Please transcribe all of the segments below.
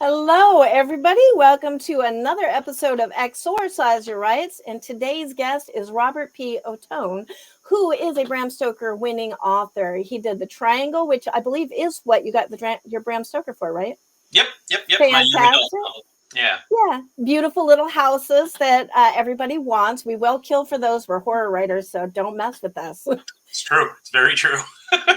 Hello, everybody. Welcome to another episode of Exorcise Your Rights. And today's guest is Robert P. Ottone, who is a Bram Stoker winning author. He did The Triangle, which I believe is what you got your Bram Stoker for, right? Yep. My young adult Fantastic. novel. Yeah, Yeah, beautiful little houses that everybody wants. We will kill for those. We're horror writers, so don't mess with us. it's true. It's very true.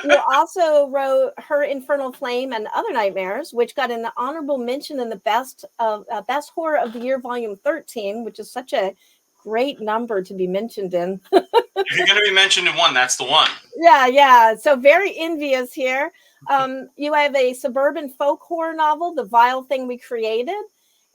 You also wrote Her Infernal Flame and Other Nightmares, which got an honorable mention in the Best Horror of the Year, Volume 13, which is such a great number to be mentioned in. If you're going to be mentioned in one, that's the one. Yeah. So very envious here. You have a suburban folk horror novel, The Vile Thing We Created,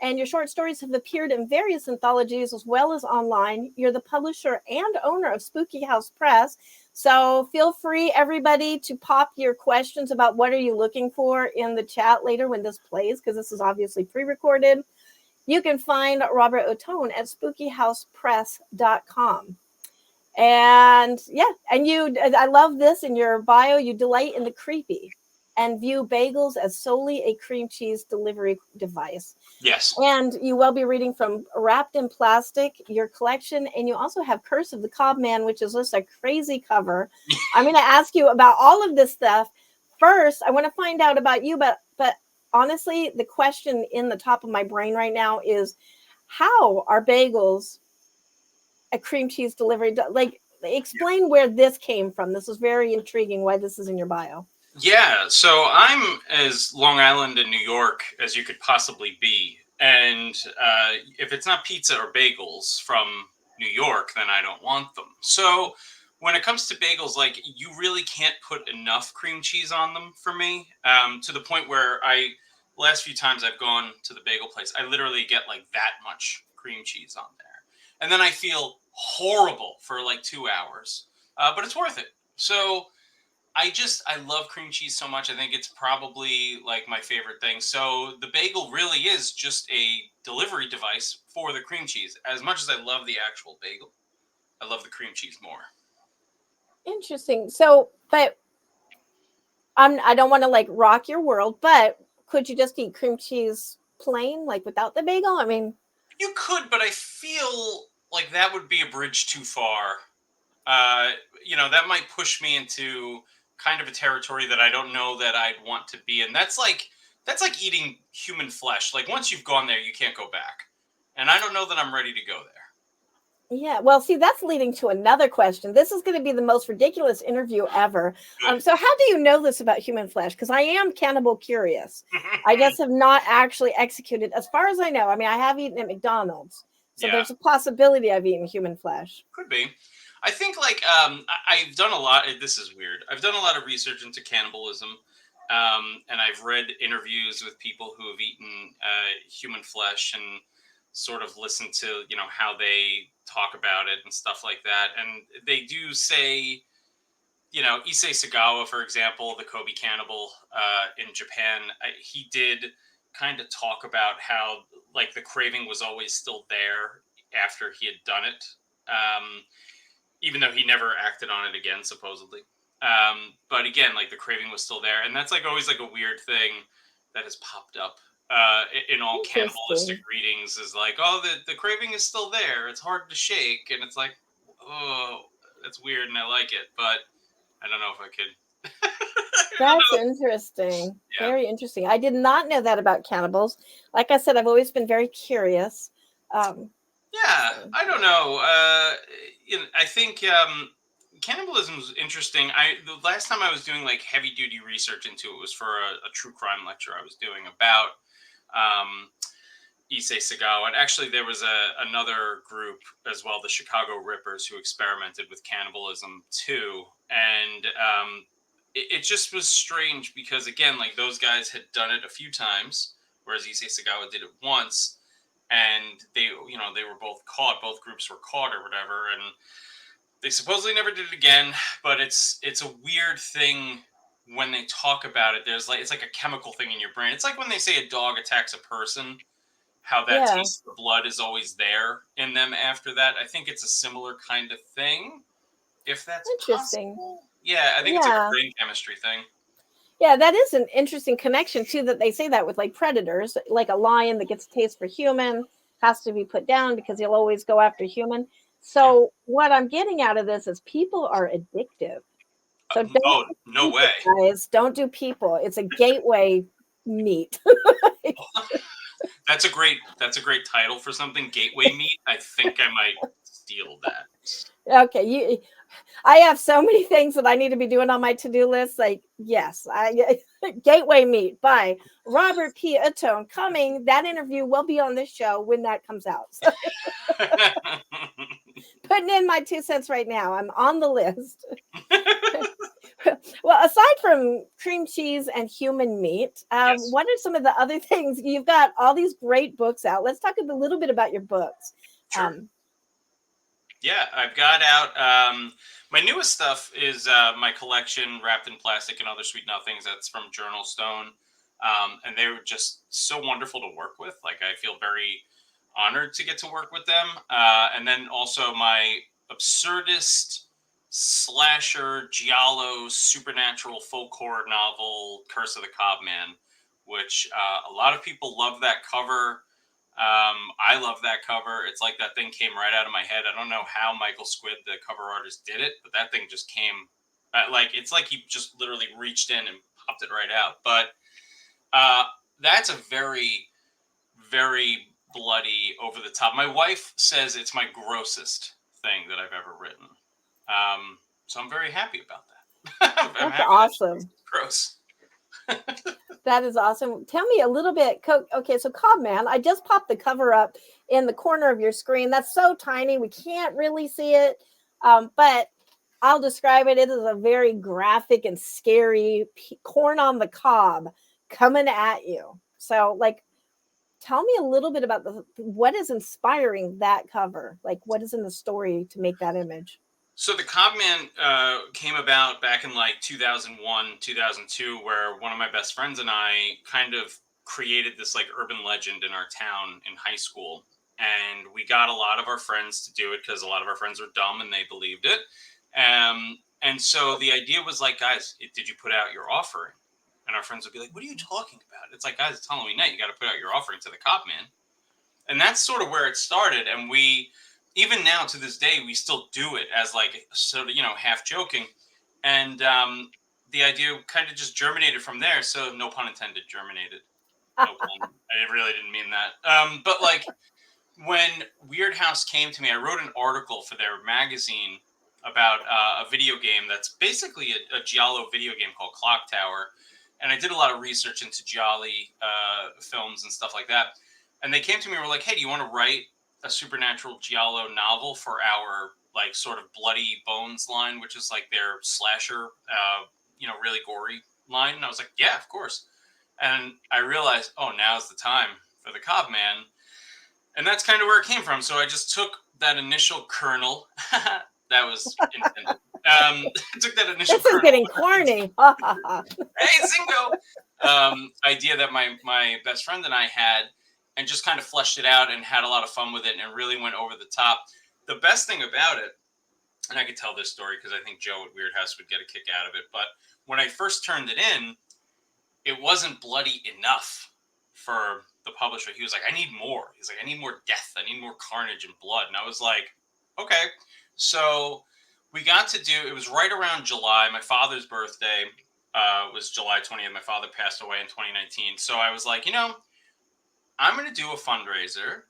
and your short stories have appeared in various anthologies as well as online. You're the publisher and owner of Spooky House Press. So feel free, everybody, to pop your questions about what are you looking for in the chat later when this plays, because this is obviously pre-recorded. You can find Robert Ottone at spookyhousepress.com. And I love this in your bio. You delight in the creepy and view bagels as solely a cream cheese delivery device. Yes. And you will be reading from Wrapped in Plastic, your collection. And you also have Curse of the Cob Man, which is just a crazy cover. I'm going to ask you about all of this stuff. First, I want to find out about you, but honestly, the question in the top of my brain right now is, how are bagels a cream cheese delivery? Like, explain where this came from. This is very intriguing why this is in your bio. Yeah, so I'm as Long Island and New York as you could possibly be. And if it's not pizza or bagels from New York, then I don't want them. So when it comes to bagels, like you really can't put enough cream cheese on them for me, to the point where last few times I've gone to the bagel place, I literally get like that much cream cheese on there. And then I feel horrible for like 2 hours, but it's worth it. So I love cream cheese so much. I think it's probably like my favorite thing. So the bagel really is just a delivery device for the cream cheese. As much as I love the actual bagel, I love the cream cheese more. Interesting. So, but I don't want to like rock your world, but could you just eat cream cheese plain, like without the bagel? I mean, You could, but I feel like that would be a bridge too far. Uh, that might push me into kind of a territory that I don't know that I'd want to be in. That's like eating human flesh. Like once you've gone there, you can't go back. And I don't know that I'm ready to go there. yeah. Well, see, that's leading to another question. This is going to be the most ridiculous interview ever. Good. So, how do you know this about human flesh? Because I am cannibal curious. I just have not actually executed, as far as I know. I mean, I have eaten at McDonald's, so Yeah, there's a possibility I've eaten human flesh. could be. I think like I've done a lot. This is weird. I've done a lot of research into cannibalism, and I've read interviews with people who have eaten human flesh and sort of listened to how they talk about it and stuff like that. And they do say, Issei Sagawa, for example, the Kobe cannibal in Japan, he did kind of talk about how like the craving was always still there after he had done it. Even though he never acted on it again, supposedly. But again, like the craving was still there, and that's like always like a weird thing that has popped up in all cannibalistic Interesting. readings. Is like, oh, the craving is still there. It's hard to shake, and it's like, oh, that's weird, and I like it, but I don't know if I could. I don't That's know. interesting. Yeah. Very interesting. I did not know that about cannibals. Like I said, I've always been very curious. Um, Yeah, so, I don't know. I think cannibalism is interesting. The last time I was doing like heavy duty research into it was for a true crime lecture I was doing about um, Issei Sagawa, and actually there was another group as well, the Chicago Rippers, who experimented with cannibalism too, and it just was strange because again, like those guys had done it a few times, whereas Issei Sagawa did it once, and they were both caught. Both groups were caught or whatever, and they supposedly never did it again. But it's a weird thing when they talk about it. There's like it's like a chemical thing in your brain. It's like when they say a dog attacks a person, how that yeah, taste of blood is always there in them after that. I think it's a similar kind of thing, if that's interesting. possible. Yeah, I think it's like a Yeah. brain chemistry thing. Yeah, that is an interesting connection too, that they say that with like predators, like a lion that gets a taste for human has to be put down because he'll always go after human. Yeah. So what I'm getting out of this is people are addictive. So don't Oh, do no way. people, guys. Don't do people. It's a gateway meat. That's a great title for something. Gateway meat. I think I might steal that. Okay, I have so many things that I need to be doing on my to-do list. Like, yes, Gateway Meat by Robert P. Ottone coming. That interview will be on this show when that comes out. So putting in my 2 cents right now. I'm on the list. Well, aside from cream cheese and human meat, Yes. what are some of the other things? You've got all these great books out. Let's talk a little bit about your books. Sure. Yeah, I've got out my newest stuff is my collection wrapped in plastic and other sweet nothings. That's from Journal Stone, and they were just so wonderful to work with. Like I feel very honored to get to work with them. And then also my absurdist slasher giallo supernatural folk horror novel, Curse of the Cobman, which a lot of people love that cover. I love that cover. It's like that thing came right out of my head. I don't know how Michael Squid, the cover artist, did it, but that thing just came. Like it's like he just literally reached in and popped it right out. But uh, that's a very, very bloody, over the top. My wife says it's my grossest thing that I've ever written. So I'm very happy about that. I'm That's happy that awesome. it's gross. That is awesome. Tell me a little bit. Okay, so Cobman, I just popped the cover up in the corner of your screen. That's so tiny, we can't really see it. But I'll describe it. It is a very graphic and scary corn on the cob coming at you. So, like, tell me a little bit about what is inspiring that cover. Like, what is in the story to make that image? So the Cobman came about back in like 2001, 2002, where one of my best friends and I kind of created this like urban legend in our town in high school. And we got a lot of our friends to do it because a lot of our friends were dumb and they believed it. And so the idea was like, guys, did you put out your offering? And our friends would be like, what are you talking about? It's like, guys, it's Halloween night. You got to put out your offering to the Cobman. And that's sort of where it started. And we, even now to this day, we still do it as like sort of, half joking. And the idea kind of just germinated from there. So no pun intended, germinated. No pun. I really didn't mean that. But like when Weird House came to me, I wrote an article for their magazine about a video game that's basically a giallo video game called Clock Tower. And I did a lot of research into gialli films and stuff like that. And they came to me and were like, hey, do you want to write a supernatural giallo novel for our like sort of Bloody Bones line, which is like their slasher, really gory line? And I was like, yeah, of course. And I realized, oh, now's the time for the Cobman. And that's kind of where it came from. So I just took that initial kernel. That was intended. Took that initial This is kernel. getting corny. Hey, Zingo! Idea that my best friend and I had, and just kind of fleshed it out and had a lot of fun with it and really went over the top. The best thing about it, and I could tell this story because I think Joe at Weird House would get a kick out of it, but when I first turned it in, it wasn't bloody enough for the publisher. He was like, I need more. He's like, I need more death. I need more carnage and blood. And I was like, okay. So we got to do, it was right around July. My father's birthday was July 20th. My father passed away in 2019. So I was like, I'm going to do a fundraiser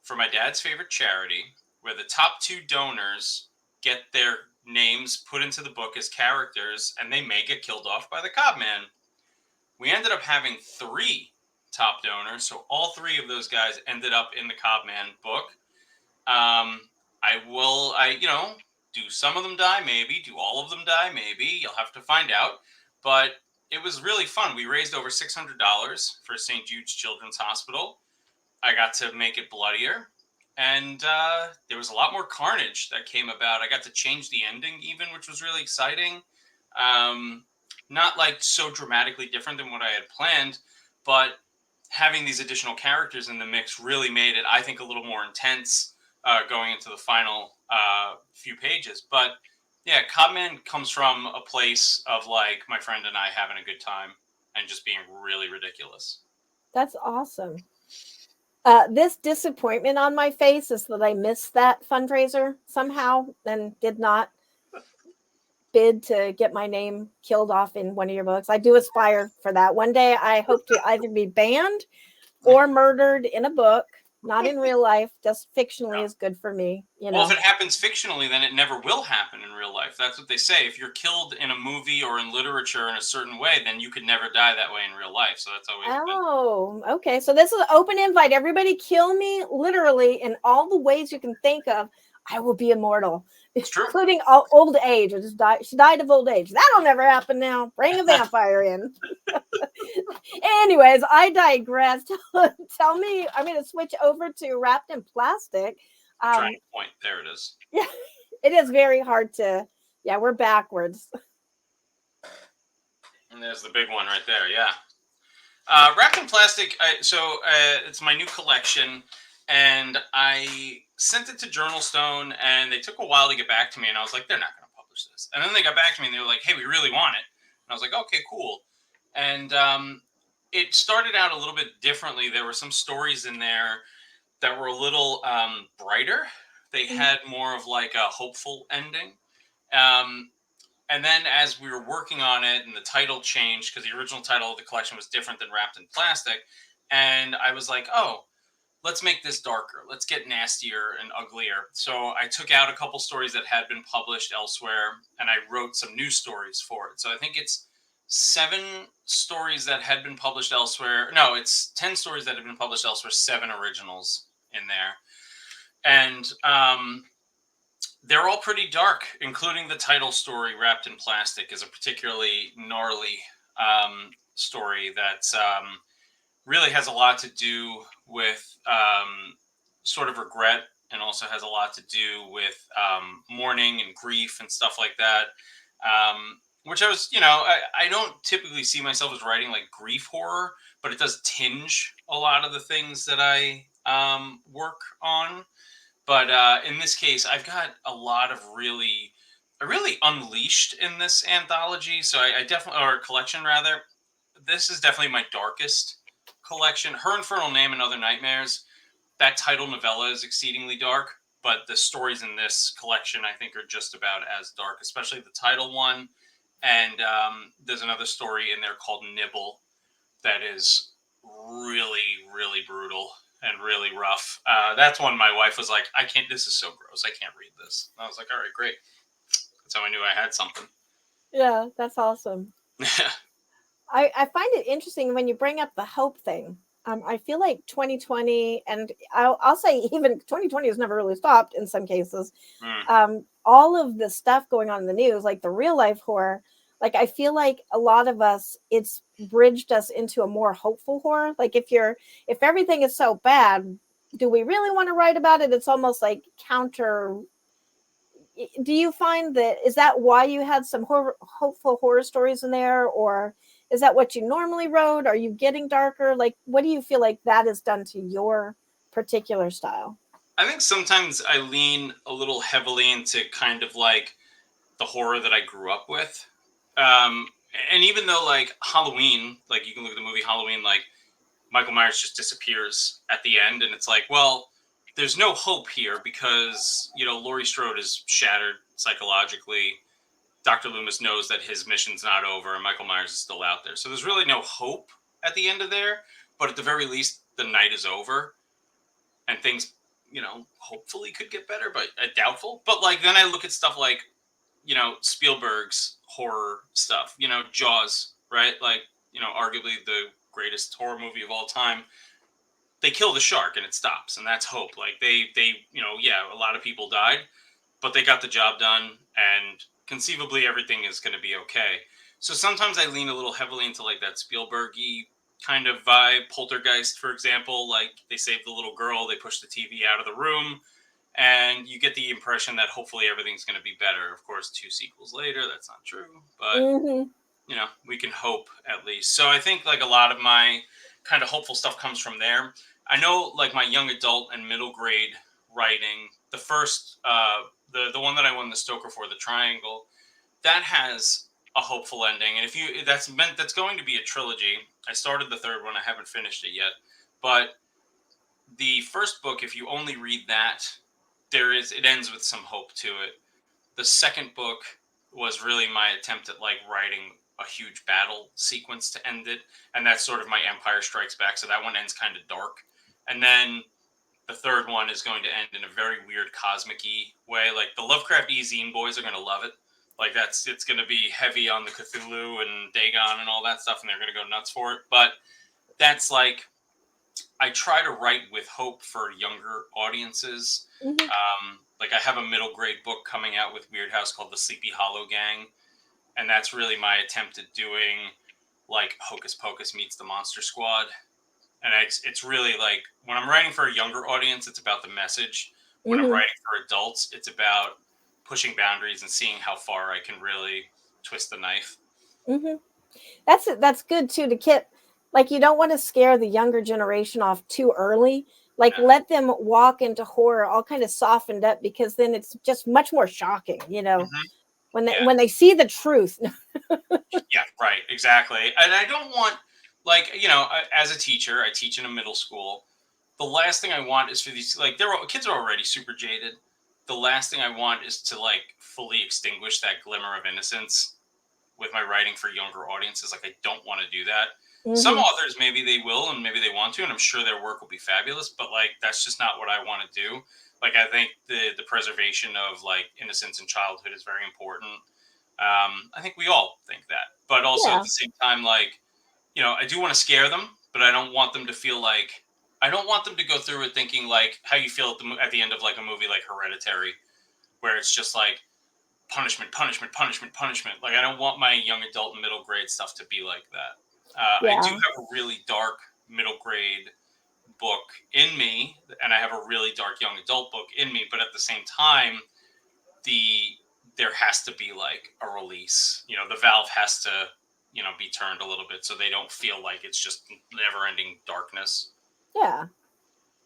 for my dad's favorite charity where the top 2 donors get their names put into the book as characters and they may get killed off by the Cobman. We ended up having 3 top donors. So all 3 of those guys ended up in the Cobman book. Do some of them die? Maybe. Do all of them die? Maybe. You'll have to find out. But it was really fun. We raised over $600 for St. Jude's Children's Hospital. I got to make it bloodier. And there was a lot more carnage that came about. I got to change the ending even, which was really exciting. Not like so dramatically different than what I had planned, but having these additional characters in the mix really made it, I think, a little more intense going into the final few pages. But Yeah, Codman comes from a place of like my friend and I having a good time and just being really ridiculous. That's awesome. This disappointment on my face is that I missed that fundraiser somehow and did not bid to get my name killed off in one of your books. I do aspire for that. One day I hope to either be banned or murdered in a book, not in real life, just fictionally is good for me, you Well, if know. it happens fictionally, then it never will happen in real life. That's what they say. If you're killed in a movie or in literature in a certain way, then you could never die that way in real life. So that's always been Oh, okay. So this is an open invite. Everybody kill me literally in all the ways you can think of. I will be immortal, it's true. including old age. I just died. She died of old age. That'll never happen now. Bring a vampire in. Anyways, I digress. Tell me, I'm going to switch over to Wrapped in Plastic. Trying to point. There it is. Yeah, it is very hard to. Yeah, we're backwards. And there's the big one right there. Yeah. Wrapped in Plastic. It's my new collection, and I sent it to Journal Stone, and they took a while to get back to me, and I was like, they're not going to publish this. And then they got back to me, and they were like, hey, we really want it. And I was like, okay, cool. And it started out a little bit differently. There were some stories in there that were a little brighter. They had more of like a hopeful ending. Um, and then as we were working on it and the title changed, because the original title of the collection was different than Wrapped in Plastic, and I was like, oh, let's make this darker. Let's get nastier and uglier. So I took out a couple stories that had been published elsewhere, and I wrote some new stories for it. So I think it's 7 stories that had been published elsewhere. No, it's 10 stories that had been published elsewhere, 7 originals in there. And they're all pretty dark, including the title story, Wrapped in Plastic, is a particularly gnarly story that really has a lot to do with sort of regret, and also has a lot to do with mourning and grief and stuff like that. Which I was, I don't typically see myself as writing like grief horror, but it does tinge a lot of the things that I work on. But in this case, I've got a lot of I really unleashed in this anthology. So I definitely, or collection rather, this is definitely my darkest collection. Her Infernal Name and Other Nightmares, that title novella is exceedingly dark, but the stories in this collection I think are just about as dark, especially the title one. And there's another story in there called Nibble that is really, really brutal and really rough. That's one my wife was like, I can't, this is so gross. I can't read this. And I was like, all right, great. That's how I knew I had something. Yeah, that's awesome. I find it interesting when you bring up the hope thing. I feel like 2020, and I'll say even 2020 has never really stopped in some cases. All of the stuff going on in the news, like the real life horror, like I feel like a lot of us, it's bridged us into a more hopeful horror. Like if everything is so bad, do we really want to write about it? It's almost like counter. Do you find that, is that why you had some hopeful horror stories in there, or is that what you normally wrote? Are you getting darker? Like, what do you feel like that has done to your particular style? I think sometimes I lean a little heavily into kind of like the horror that I grew up with. And even though like Halloween, like you can look at the movie Halloween, like Michael Myers just disappears at the end, and it's like, well, there's no hope here because Laurie Strode is shattered psychologically. Dr. Loomis knows that his mission's not over, and Michael Myers is still out there. So there's really no hope at the end of there. But at the very least, the night is over, and things, hopefully could get better, but doubtful. But like then I look at stuff like, Spielberg's horror stuff, Jaws, right? Like, arguably the greatest horror movie of all time. They kill the shark and it stops, and that's hope. Like they yeah, a lot of people died, but they got the job done, and conceivably everything is going to be okay. So sometimes I lean a little heavily into like that Spielberg-y kind of vibe. Poltergeist, for example, like they save the little girl, they push the TV out of the room, and you get the impression that hopefully everything's going to be better. Of course, 2 sequels later, that's not true, but we can hope at least. So I think like a lot of my kind of hopeful stuff comes from there. I know like my young adult and middle grade writing, the first the one that I won the Stoker for, the Triangle, that has a hopeful ending. And if you that's going to be a trilogy. I started the third one. I haven't finished it yet, but the first book, if you only read that, it ends with some hope to it. The second book was really my attempt at like writing a huge battle sequence to end it, and that's sort of my Empire Strikes Back. So that one ends kind of dark, and then the third one is going to end in a very weird cosmic-y way. Like the Lovecraft zine boys are going to love it. Like it's going to be heavy on the Cthulhu and Dagon and all that stuff, and they're going to go nuts for it. But that's like, I try to write with hope for younger audiences. Mhm. Like I have a middle grade book coming out with Weird House called The Sleepy Hollow Gang, and that's really my attempt at doing like Hocus Pocus meets the Monster Squad. And it's really like, when I'm writing for a younger audience, it's about the message. When I'm Mhm. writing for adults, it's about pushing boundaries and seeing how far I can really twist the knife. Mhm. That's good too to get, like, you don't want to scare the younger generation off too early. Like, Yeah. let them walk into horror all kind of softened up, because then it's just much more shocking, Hmm. when Yeah. they see the truth. Yeah. Right. Exactly. And I don't want, like, as a teacher, I teach in a middle school. The last thing I want is for these, like, kids are already super jaded. The last thing I want is to like fully extinguish that glimmer of innocence with my writing for younger audiences. Like, I don't want to do that. Some Hmm. authors, maybe they will, and maybe they want to, and I'm sure their work will be fabulous. But like, that's just not what I want to do. Like, I think the preservation of like innocence and childhood is very important. I think we all think that, but also at Yeah. the same time, like, I do want to scare them, but I don't want them to feel like, I don't want them to go through it thinking like how you feel at the end of like a movie like Hereditary, where it's just like punishment, punishment, punishment, punishment. Like, I don't want my young adult and middle grade stuff to be like that. I do Yeah. have a really dark middle grade book in me, and I have a really dark young adult book in me. But at the same time, the there has to be like a release. The valve has to, be turned a little bit so they don't feel like it's just never-ending darkness. Yeah.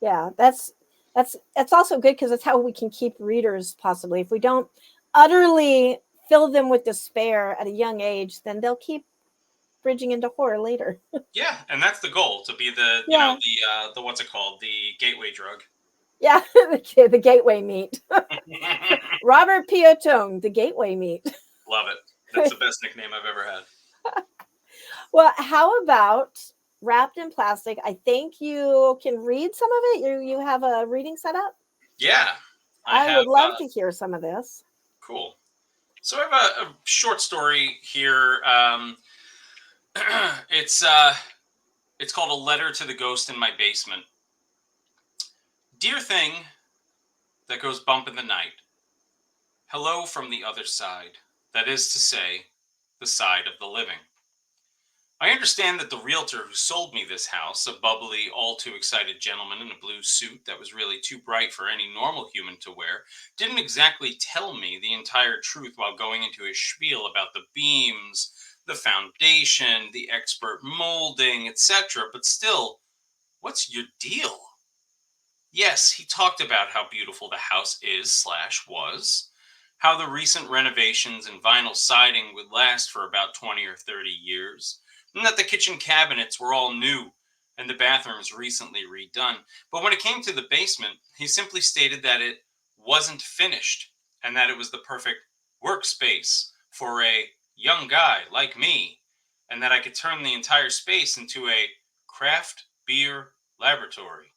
Yeah. That's also good, because it's how we can keep readers, possibly. If we don't utterly fill them with despair at a young age, then they'll keep bridging into horror later. Yeah, and that's the goal, to be Yeah. the what's it called, the gateway drug. Yeah. The gateway meat. Robert P. Ottone, the gateway meat. Love it. That's the best nickname I've ever had. Well, how about Wrapped in Plastic? I think you can read some of it. You have a reading set up. Yeah, I I have. would love to hear some of this. Cool. So I have a short story here. It's it's called "A Letter to the Ghost in My Basement." Dear thing that goes bump in the night. Hello from the other side. That is to say, the side of the living. I understand that the realtor who sold me this house, a bubbly, all too excited gentleman in a blue suit that was really too bright for any normal human to wear, didn't exactly tell me the entire truth while going into his spiel about the beams, the foundation, the expert molding, etc. But still, what's your deal? Yes, he talked about how beautiful the house is slash was, how the recent renovations and vinyl siding would last for about 20 or 30 years, and that the kitchen cabinets were all new and the bathrooms recently redone. But when it came to the basement, he simply stated that it wasn't finished and that it was the perfect workspace for a young guy like me, and that I could turn the entire space into a craft beer laboratory.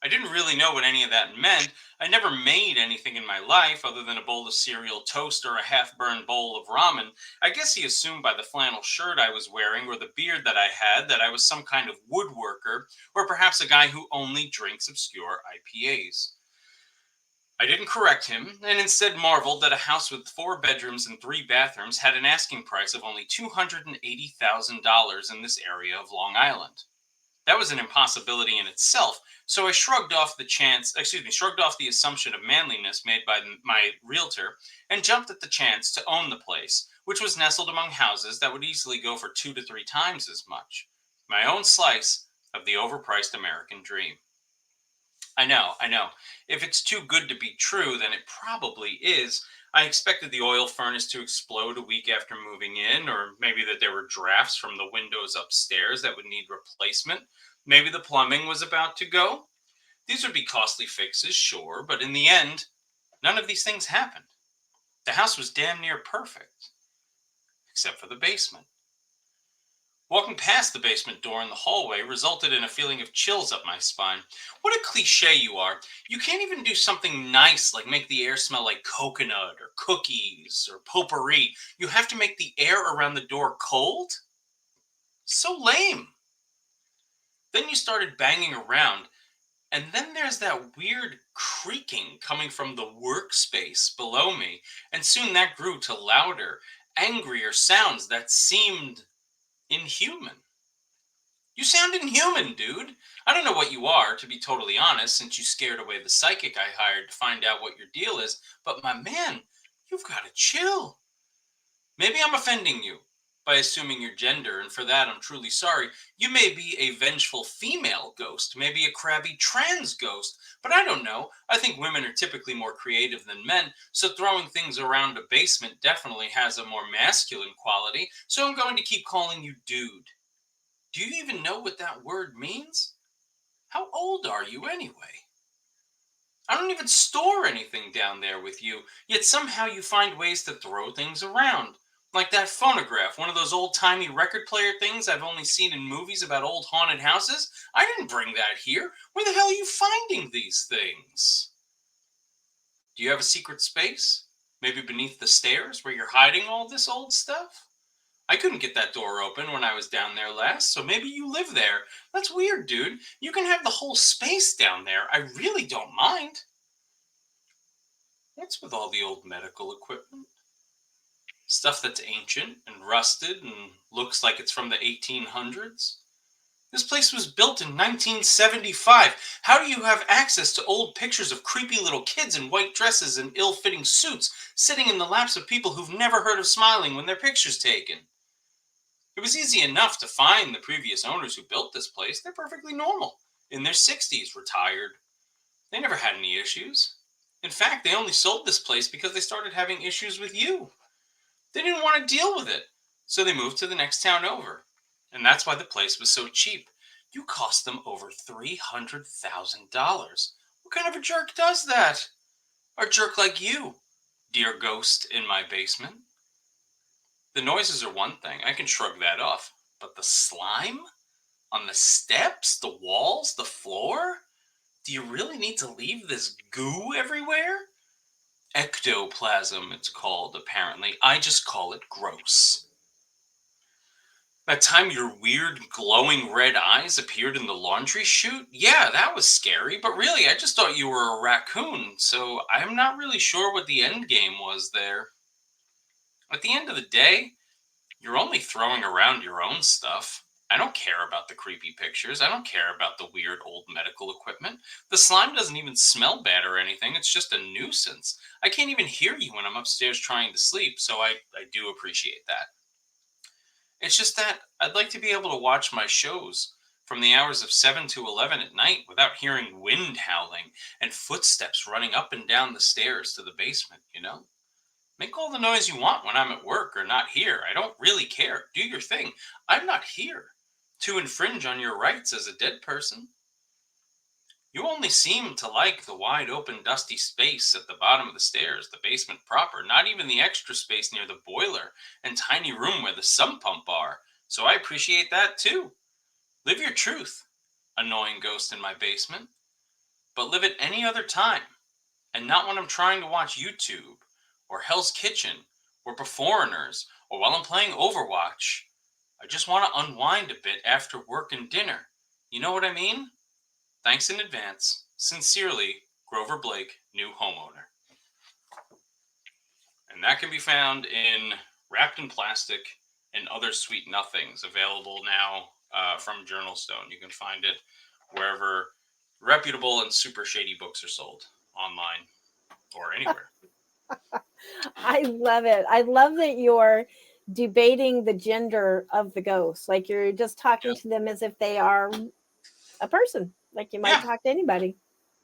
I didn't really know what any of that meant. I never made anything in my life other than a bowl of cereal, toast, or a half burned bowl of ramen. I guess he assumed by the flannel shirt I was wearing or the beard that I had that I was some kind of woodworker, or perhaps a guy who only drinks obscure IPAs. I didn't correct him, and instead marveled that a house with 4 bedrooms and 3 bathrooms had an asking price of only $280,000 in this area of Long Island. That was an impossibility in itself. So I shrugged off the assumption of manliness made by my realtor and jumped at the chance to own the place, which was nestled among houses that would easily go for 2 to 3 times as much. My own slice of the overpriced American dream. I know, I know. If it's too good to be true, then it probably is. I expected the oil furnace to explode a week after moving in, or maybe that there were drafts from the windows upstairs that would need replacement. Maybe the plumbing was about to go. These would be costly fixes, sure, but in the end, none of these things happened. The house was damn near perfect, except for the basement. Walking past the basement door in the hallway resulted in a feeling of chills up my spine. What a cliche you are. You can't even do something nice like make the air smell like coconut or cookies or potpourri. You have to make the air around the door cold? So lame. Then you started banging around, and then there's that weird creaking coming from the workspace below me, and soon that grew to louder, angrier sounds that seemed inhuman. You sound inhuman, dude. I don't know what you are, to be totally honest, since you scared away the psychic I hired to find out what your deal is, but my man, you've got to chill. Maybe I'm offending you by assuming your gender, and for that I'm truly sorry. You may be a vengeful female ghost, maybe a crabby trans ghost, but I don't know. I think women are typically more creative than men, so throwing things around a basement definitely has a more masculine quality, so I'm going to keep calling you dude. Do you even know what that word means? How old are you anyway? I don't even store anything down there with you, yet somehow you find ways to throw things around. Like that phonograph, one of those old timey record player things I've only seen in movies about old haunted houses. I didn't bring that here. Where the hell are you finding these things? Do you have a secret space? Maybe beneath the stairs where you're hiding all this old stuff? I couldn't get that door open when I was down there last, so maybe you live there. That's weird, dude. You can have the whole space down there. I really don't mind. What's with all the old medical equipment? Stuff that's ancient and rusted and looks like it's from the 1800s? This place was built in 1975. How do you have access to old pictures of creepy little kids in white dresses and ill-fitting suits sitting in the laps of people who've never heard of smiling when their picture's taken? It was easy enough to find the previous owners who built this place. They're perfectly normal. In their 60s, retired. They never had any issues. In fact, they only sold this place because they started having issues with you. They didn't want to deal with it, so they moved to the next town over. And that's why the place was so cheap. You cost them over $300,000. What kind of a jerk does that? A jerk like you, dear ghost in my basement. The noises are one thing. I can shrug that off. But the slime? On the steps? The walls? The floor? Do you really need to leave this goo everywhere? Ectoplasm, it's called, apparently. I just call it gross. That time your weird glowing red eyes appeared in the laundry chute? Yeah, that was scary, but really, I just thought you were a raccoon, so I'm not really sure what the end game was there. At the end of the day, you're only throwing around your own stuff. I don't care about the creepy pictures. I don't care about the weird old medical equipment. The slime doesn't even smell bad or anything. It's just a nuisance. I can't even hear you when I'm upstairs trying to sleep, so I do appreciate that. It's just that I'd like to be able to watch my shows from the hours of 7 to 11 at night without hearing wind howling and footsteps running up and down the stairs to the basement, you know? Make all the noise you want when I'm at work or not here. I don't really care. Do your thing. I'm not here to infringe on your rights as a dead person. You only seem to like the wide open dusty space at the bottom of the stairs, the basement proper, not even the extra space near the boiler and tiny room where the sump pump are. So I appreciate that too. Live your truth, annoying ghost in my basement. But live it any other time, and not when I'm trying to watch YouTube or Hell's Kitchen or Beforeigners or while I'm playing Overwatch. I just want to unwind a bit after work and dinner. You know what I mean? Thanks in advance. Sincerely, Grover Blake, new homeowner. And that can be found in Wrapped in Plastic and Other Sweet Nothings, available now from Journal Stone. You can find it wherever reputable and super shady books are sold, online or anywhere. I love it. I love that you're debating the gender of the ghosts. Like you're just talking Yeah. to them as if they are a person, like you might Yeah. talk to anybody.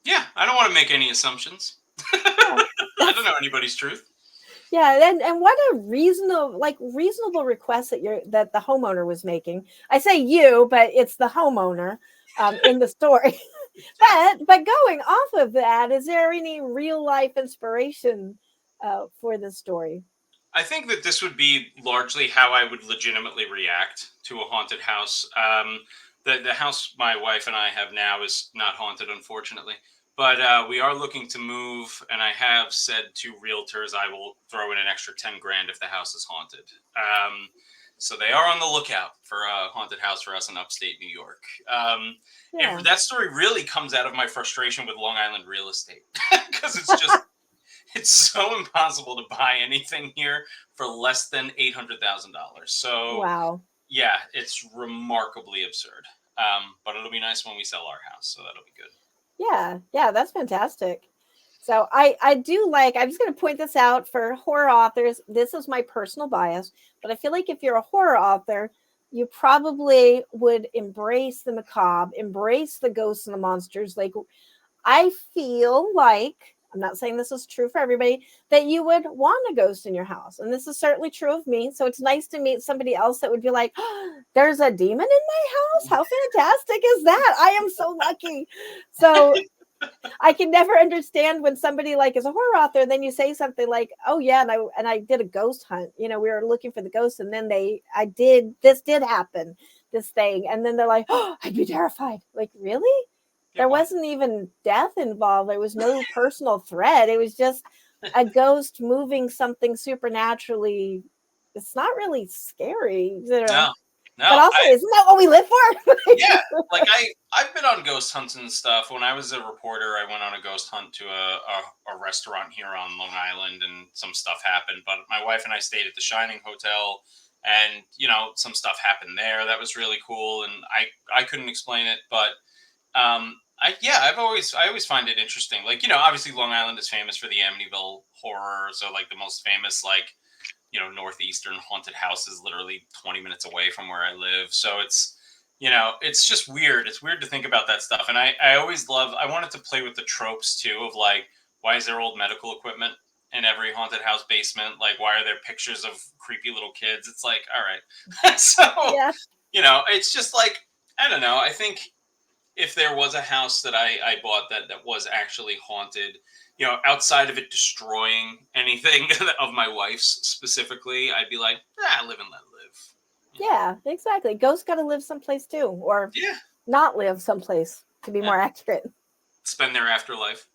Yeah, I don't want to make any assumptions. Yeah, I don't know anybody's truth. yeah, and what a reasonable request that the homeowner was making. I say you, but it's the homeowner in the story. But going off of that, is there any real life inspiration for the story? I think that this would be largely how I would legitimately react to a haunted house. The house my wife and I have now is not haunted, unfortunately, but we are looking to move, and I have said to realtors I will throw in an extra 10 grand if the house is haunted. Um, so they are on the lookout for a haunted house for us in upstate New York. Yeah. That story really comes out of my frustration with Long Island real estate because it's so impossible to buy anything here for less than $800,000. So Wow. yeah, it's remarkably absurd. But it'll be nice when we sell our house, so that'll be good. Yeah, yeah, that's fantastic. So I do like, I'm just going to point this out for horror authors. This is my personal bias, but I feel like if you're a horror author, you probably would embrace the macabre, embrace the ghosts and the monsters. Like, I feel like, I'm not saying this is true for everybody, that you would want a ghost in your house. And this is certainly true of me. So it's nice to meet somebody else that would be like, oh, there's a demon in my house. How fantastic is that? I am so lucky. So I can never understand when somebody like is a horror author, then you say something like, "Oh yeah, and I did a ghost hunt. You know, we were looking for the ghost, and then this did happen, this thing." And then they're like, "Oh, I'd be terrified." Like, really? Yeah, There why? wasn't even death involved. There was no personal threat. It was just a ghost moving something supernaturally. It's not really scary, No, but no. also, isn't that what we live for? Yeah, like I've been on ghost hunts and stuff. When I was a reporter, I went on a ghost hunt to a restaurant here on Long Island, and some stuff happened. But my wife and I stayed at the Shining Hotel, and some stuff happened there that was really cool. And I couldn't explain it, but I always find it interesting. Like obviously Long Island is famous for the Amityville horror, so like the most famous northeastern haunted house is literally 20 minutes away from where I live. So it's just weird. It's weird to think about that stuff. And I always I wanted to play with the tropes too of like, why is there old medical equipment in every haunted house basement? Like, why are there pictures of creepy little kids? It's like, all right. So, Yeah. it's just like, I don't know. I think if there was a house that I bought that was actually haunted, outside of it destroying anything of my wife's specifically, I'd be like, live and let live. Yeah, exactly. Ghosts got to live someplace too, or Yeah, not live someplace to be yeah. more accurate. Spend their afterlife.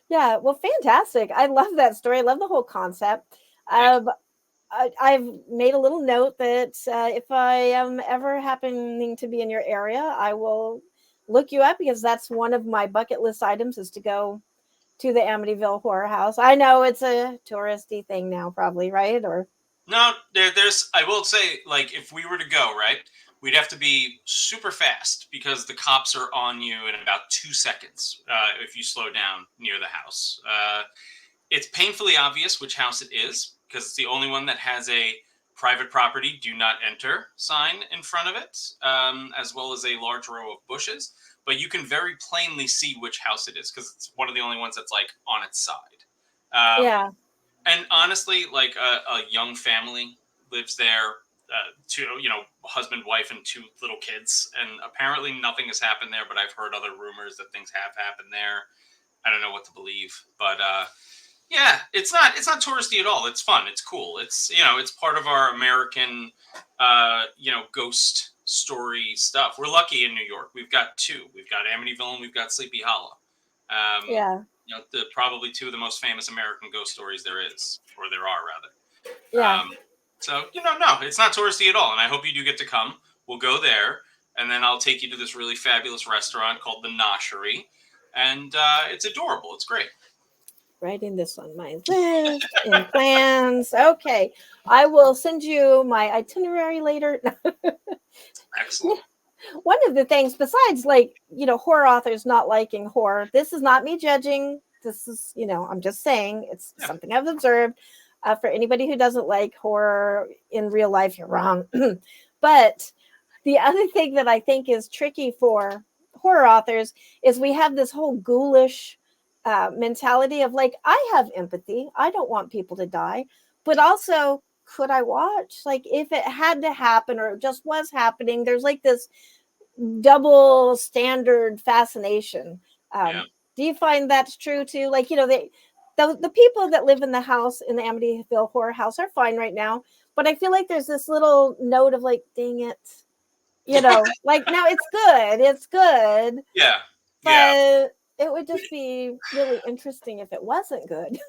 Yeah, well, fantastic. I love that story. I love the whole concept. Thank you. Um, I've made a little note that if I am ever happening to be in your area, I will look you up because that's one of my bucket list items is to go to the Amityville Horror House. I know it's a touristy thing now, probably, right? Or No, there's. I will say, like, if we were to go, right, we'd have to be super fast because the cops are on you in about 2 seconds if you slow down near the house. It's painfully obvious which house it is because it's the only one that has a private property do not enter sign in front of it, as well as a large row of bushes. But you can very plainly see which house it is because it's one of the only ones that's like on its side. Um, yeah, and honestly, like a young family lives there, two, husband, wife, and two little kids. And apparently nothing has happened there, but I've heard other rumors that things have happened there. I don't know what to believe, but yeah, it's not touristy at all. It's fun. It's cool. It's part of our American ghost story stuff. We're lucky in New York. We've got two. We've got Amityville and we've got Sleepy Hollow. yeah, Probably two of the most famous American ghost stories there is, or there are rather. yeah. So no, it's not touristy at all. And I hope you do get to come. We'll go there, and then I'll take you to this really fabulous restaurant called the Noshery, and it's adorable. It's great. Writing this on my list in plans. Okay. I will send you my itinerary later. Excellent. One of the things, besides like, horror authors not liking horror, this is not me judging. This is, I'm just saying it's Yeah. something I've observed. For anybody who doesn't like horror in real life, you're wrong. But the other thing that I think is tricky for horror authors is we have this whole ghoulish mentality of like, I have empathy. I don't want people to die, but also, could I watch? Like, if it had to happen or it just was happening, there's like this double standard fascination. Yeah. Do you find that's true too? Like, the people that live in the house in the Amityville horror house are fine right now, but I feel like there's this little note of like, dang it, like, no, it's good, Yeah. Yeah. but it would just be really interesting if it wasn't good.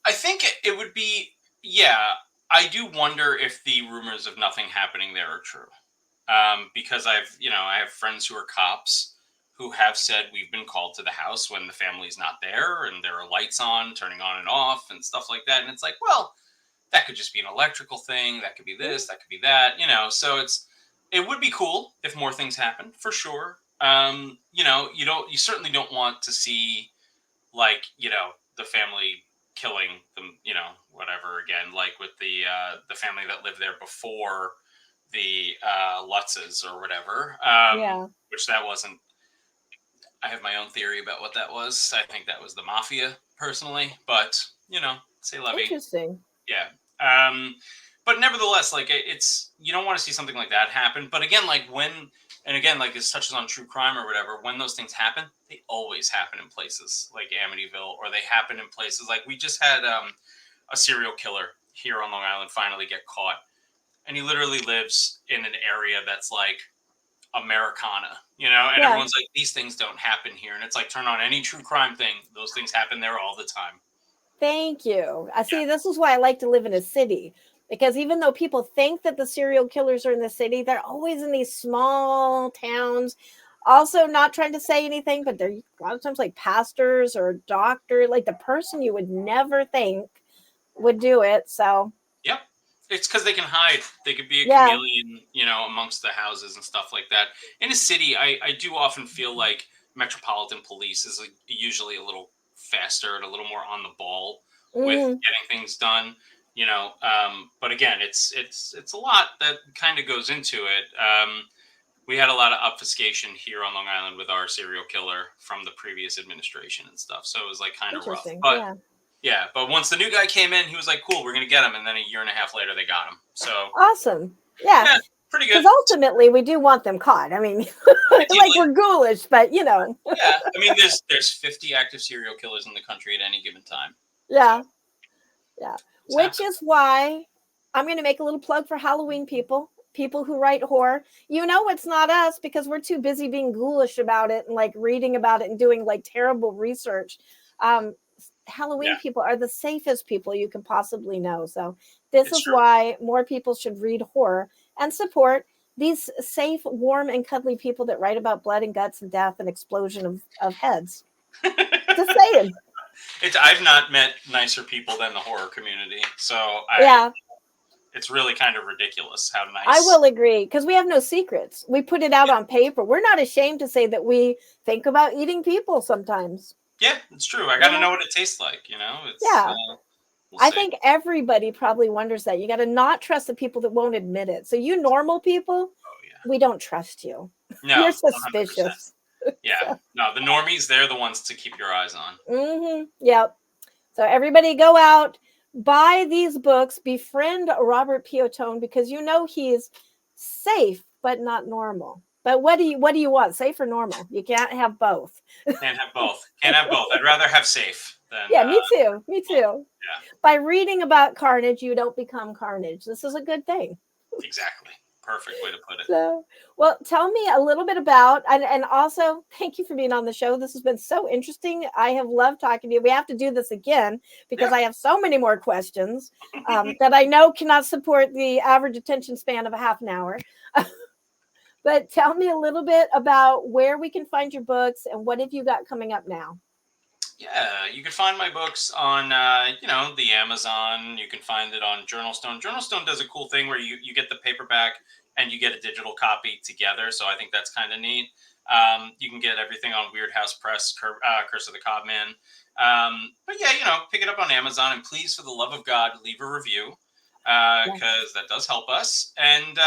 I think it would be, yeah. I do wonder if the rumors of nothing happening there are true. Because I have friends who are cops who have said we've been called to the house when the family's not there and there are lights on, turning on and off and stuff like that. And it's like, well, that could just be an electrical thing. That could be this, that could be that, so it would be cool if more things happen for sure. You certainly don't want to see like, the family killing them, whatever again, like with the family that lived there before the Lutzes or whatever, Yeah. which that wasn't. I have my own theory about what that was. I think that was the mafia personally, but say levy. Interesting. Yeah. But nevertheless, like it's you don't want to see something like that happen. But again, like and again, like this touches on true crime or whatever. When those things happen, they always happen in places like Amityville, or they happen in places like we just had a serial killer here on Long Island finally get caught, and he literally lives in an area that's like Americana, and Yeah. everyone's like, these things don't happen here. And it's like, turn on any true crime thing. Those things happen there all the time. Thank you. I see. Yeah. This is why I like to live in a city, because even though people think that the serial killers are in the city, they're always in these small towns. Also, not trying to say anything, but they're a lot of times like pastors or doctor, like the person you would never think would do it. So, Yep. It's because they can hide. They could be a yeah. chameleon, amongst the houses and stuff like that. In a city, I do often feel like metropolitan police is usually a little faster and a little more on the ball with Mhm. getting things done. But again, it's a lot that kind of goes into it. We had a lot of obfuscation here on Long Island with our serial killer from the previous administration and stuff, so it was like kind of rough. Interesting. But Yeah. yeah, but once the new guy came in, he was like, "Cool, we're gonna get him," and then a year and a half later, they got him. So Awesome. Yeah. yeah, pretty Because good. ultimately, we do want them caught. I mean, like Ideally, we're ghoulish, but yeah. I mean, there's 50 active serial killers in the country at any given time. yeah. So Yeah. it's Which happening. is why I'm going to make a little plug for Halloween people who write horror. It's not us because we're too busy being ghoulish about it and like reading about it and doing like terrible research. Um, Halloween Yeah, people are the safest people you can possibly know. So this it's is true. why more people should read horror and support these safe, warm, and cuddly people that write about blood and guts and death and explosion of heads. Just saying. I've not met nicer people than the horror community, so Yeah. it's really kind of ridiculous how I nice. will agree because we have no secrets. We put it out on paper. We're not ashamed to say that we think about eating people sometimes. Yeah, it's true. I got You to know know? what it tastes like. It's Yeah. we'll I see. think everybody probably wonders that. You got to not trust the people that won't admit it. So, you normal people, Oh yeah, we don't trust you. no, You're 100%. suspicious. Yeah, So, no, the normies, they're the ones to keep your eyes on. yep. So, everybody go out, buy these books, befriend Robert P. Ottone because he's safe but not normal. But what do you want? Safe or normal? You can't have both. Can't have both. Can't have both. I'd rather have safe than Yeah, me too. Me too. yeah, By reading about carnage, you don't become carnage. This is a good thing. exactly. Perfect way to put it. So, well, tell me a little bit about, and also thank you for being on the show. This has been so interesting. I have loved talking to you. We have to do this again because Yeah. I have so many more questions that I know cannot support the average attention span of a half an hour. But tell me a little bit about where we can find your books and what have you got coming up now? Yeah, you can find my books on, the Amazon. You can find it on Journalstone. Journalstone does a cool thing where you get the paperback and you get a digital copy together. So I think that's kind of neat. You can get everything on Weird House Press, Curse of the Cobman. But yeah, pick it up on Amazon and please, for the love of God, leave a review Yes. because that does help us. And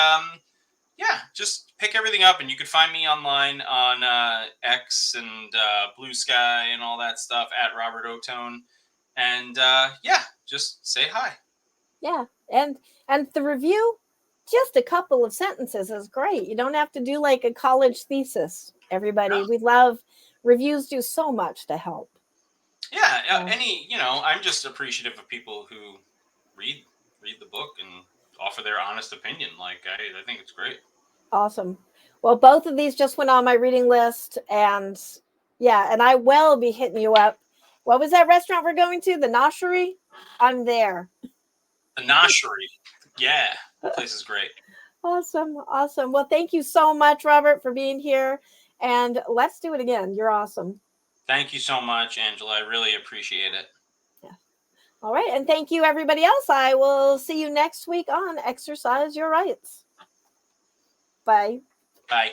yeah, just pick everything up, and you can find me online on X and Blue Sky and all that stuff at Robert Ottone. And yeah, just say hi. Yeah. And the review, just a couple of sentences is great. You don't have to do like a college thesis, everybody. No. We love reviews, do so much to help. Yeah, Yeah. I'm just appreciative of people who read the book and offer their honest opinion. Like I think it's great. Awesome. Well, both of these just went on my reading list, and yeah, and I will be hitting you up. What was that restaurant we're going to? The Noshery? I'm there. The Noshery. Yeah, that place is great. Awesome. Awesome. Well, thank you so much, Robert, for being here. And let's do it again. You're awesome. Thank you so much, Angela. I really appreciate it. Yeah. All right. And thank you, everybody else. I will see you next week on Exercise Your Rights. Bye. Bye.